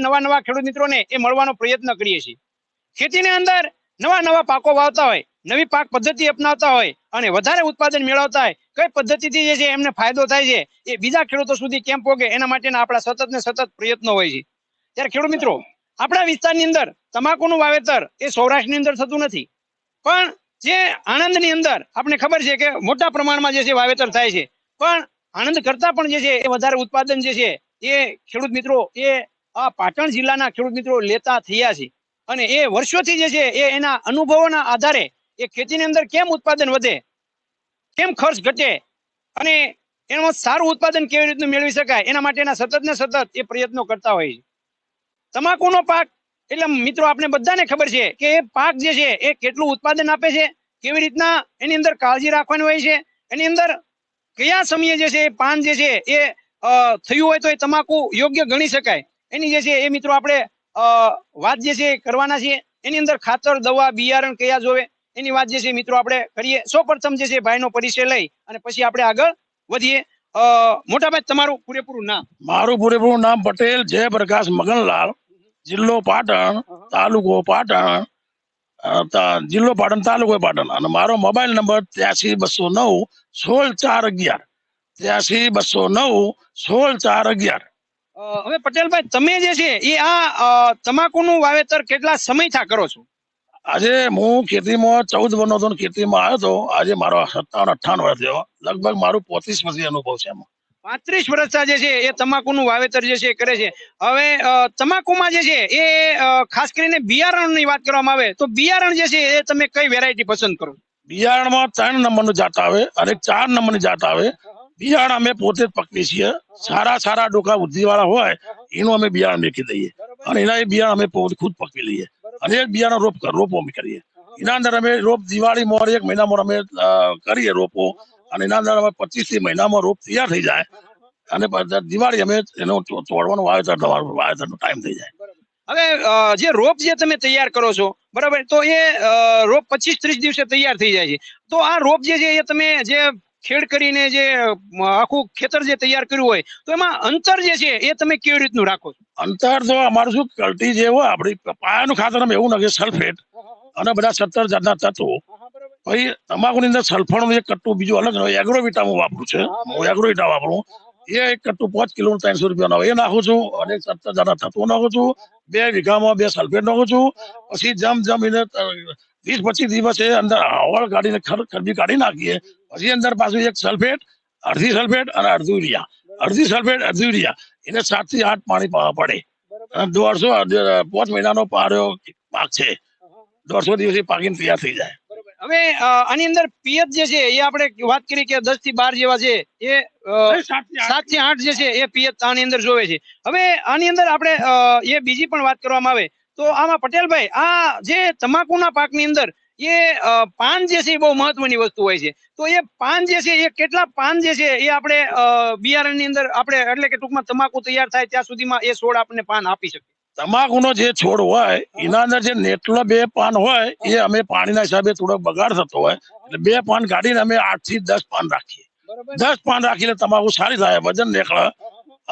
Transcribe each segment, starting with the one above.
નવા નવા ખેડૂત મિત્રોને એ મળવાનો પ્રયત્ન કરીએ છીએ। ખેતીની અંદર નવા નવા પાકો વાવતા હોય, નવી પાક પદ્ધતિ અપનાવતા હોય અને વધારે ઉત્પાદન મેળવતા હોય, કઈ પદ્ધતિથી જે છે એમને ફાયદો થાય છે એ બીજા ખેડૂતો સુધી કેમ પહોંચે એના માટેના આપણા સતત ને સતત પ્રયત્નો હોય છે। ત્યારે ખેડૂત મિત્રો, આપણા વિસ્તારની અંદર તમાકુનું વાવેતર એ સૌરાષ્ટ્રની અંદર થતું નથી, પણ જે આણંદની અંદર આપણે ખબર છે કે મોટા પ્રમાણમાં જે છે વાવેતર થાય છે, પણ આણંદ કરતા પણ જે છે એ વધારે ઉત્પાદન જે છે એ ખેડૂત મિત્રો એ આ પાટણ જિલ્લાના ખેડૂત મિત્રો લેતા થયા છે। અને એ વર્ષોથી જે છે એ એના અનુભવોના આધારે એ ખેતીની અંદર કેમ ઉત્પાદન વધે, કેમ ખર્ચ ઘટે અને એમાં સારું ઉત્પાદન કેવી રીતનું મેળવી શકાય એના માટેના સતત ને સતત એ પ્રયત્નો કરતા હોય છે। તમાકુનો પાક એટલે મિત્રો આપણે બધાને ખબર છે કે એ પાક જે છે એ કેટલું ઉત્પાદન આપે છે, કેવી રીતના એની અંદર કાળજી રાખવાની હોય છે, એની અંદર કયા સમયે જે છે એ પાન જે છે એ થયું હોય તો એ તમાકુ યોગ્ય ગણી શકાય એની જે છે એ મિત્રો આપણે વાત જે છે કરવાના છીએ। એની અંદર ખાતર, દવા, બિયારણ કયા જોવે એની વાત જે છે મિત્રો આપણે કરીએ। સૌપ્રથમ જે છે ભાઈનો પરિચય લઈ અને પછી આપણે આગળ વધીએ। મોટાભાઈ, તમારું પૂરેપૂરું નામ? મારું પૂરેપૂરું નામ પટેલ જયપ્રકાશ મગનલાલ, જિલ્લો પાટણ, તાલુકો પાટણ, જિલ્લો પાટણ, તાલુકો પાટણ, અને મારો મોબાઈલ નંબર 83 209 16 411, 83 209 16 411। હવે પટેલભાઈ, તમે જે છે એ આ તમાકુનું વાવેતર કેટલા સમયથી કરો છો? આજે હું ખેતીમાં 14 વર્ષનો હતો, ખેતીમાં આવ્યો હતો। આજે મારો 57-58 વર્ષ થયો, લગભગ મારું 35 વર્ષથી અનુભવ છે એમાં। 35 વર્ષથી જે છે એ તમાકુનું વાવેતર જે છે કરે છે। હવે તમાકુમાં જે છે એ ખાસ કરીને બિયારણની વાત કરવામાં આવે તો બિયારણ જે છે એ તમે કઈ વેરાયટી પસંદ કરો? બિયારણમાં 3 નંબરની જાત આવે અને 4 નંબરની જાત આવે। બિયારણ અમે પોતે જ પકવીએ છીએ। સારા ડોકા બુદ્ધિવાળા હોય એનું અમે બિયારણ મેકી દઈએ અને એના એ બિયારણ અમે પોતે ખુદ પકવી લઈએ અને એ બિયારણ રોપો અમે કરીએ। એના અંદર અમે રોપ દિવાળી મોર 1 મહિનામાં અમે કરીએ રોપો, અને એના અંદર અમે 25 મહિનામાં રોપ તૈયાર થઈ જાય અને દિવાળી અમે એનો તોડવાનું વાવેતરનો ટાઈમ થઈ જાય। હવે જે રોપ જે તમે તૈયાર કરો છો, બરાબર, તો એ રોપ 25-30 દિવસે તૈયાર થઈ જાય છે, તો આ રોપ જે છે એ તમે જે ખેડ કરીને જે આખું ખેતર જે તૈયાર કર્યું હોય તો એમાં અંતર જે છે એ તમે કેવી રીતનું રાખો છો? અંતર તો અમારું શું, કલ્ટી જે હોય આપણી પાયાનું ખાતર અમે એવું નાખીએ, સલ્ફેટ અને બધા 17 જાતના તત્વો। પછી તમાકુની અંદર સલ્ફરનું એક કટ્ટું બીજું અલગ હોય, એગ્રોવિટા હું વાપરું છું, હું એગ્રોવિટા વાપરું। એ એક કટ્ટું 5 કિલો 300 રૂપિયાનો એ નાખું છું અને 17 જાતના તત્વો નાખું છું। 2 વીઘામાં 2 સલ્ફેટ નાખું છું। પછી જમ એને 20-25 દિવસે અંદર હવાળ કાઢીને ખરબી કાઢી નાખીએ। પછી અંદર પાછું એક સલ્ફેટ, અડધી સલ્ફેટ અને અડધું યુરિયા, અડધી સલ્ફેટ અડધું યુરિયા, એને 7 થી 8 પાણી પડે। 5 મહિનાનો પાક છે, 150 દિવસે પાકીને તૈયાર થઈ જાય। હવે આની અંદર પિયત જે છે એ આપણે વાત કરી કે 10 થી 12 જેવા છે, એ 7 થી 8 જે છે એ પિયત આની અંદર જોવે છે। હવે આની અંદર આપણે એ બીજી પણ વાત કરવામાં આવે તો આમાં પટેલભાઈ, આ જે તમાકુના પાકની અંદર એ પાન જે છે એ બહુ મહત્વની વસ્તુ હોય છે, તો એ પાન જે છે એ કેટલા પાન જે છે એ આપણે બિયારણની અંદર આપણે એટલે કે ટૂંકમાં તમાકુ તૈયાર થાય ત્યાં સુધીમાં એ છોડ આપણને પાન આપી શકે? તમાકુનો જે છોડ હોય એના અંદર જે નેટલા 2 પાન હોય એ અમે પાણીના હિસાબે થોડો બગાડ થતો હોય એટલે 2 પાન કાઢીને અમે 8 થી 10 પાન રાખીએ। 10 પાન રાખીને તમાકુ સારી થાય, વજન નીકળે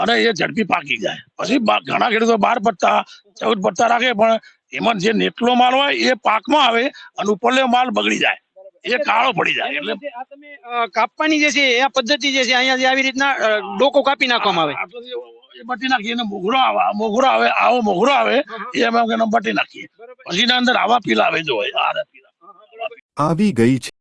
અને એ ઝડપી પાકી જાય। પછી ઘણા ખેડૂતો 12 પત્તા 14 પત્તા રાખે, પણ એમાં જે નેટલો માલ હોય એ પાકમાં આવે અને ઉપરનો માલ બગડી જાય, એ કાળો પડી જાય। એટલે આ તમે કાપવાની જે છે એ પદ્ધતિ જે છે અહીંયા આવી રીતના ડોકો કાપી નાખવામાં આવે, એ બટી નાખીએ અને મોગરો આવે આવો મોગરો આવે એ અમે બટી નાખીએ। પછી એના અંદર આવા પીલા આવે, જો આ પીલા આવી ગઈ છે।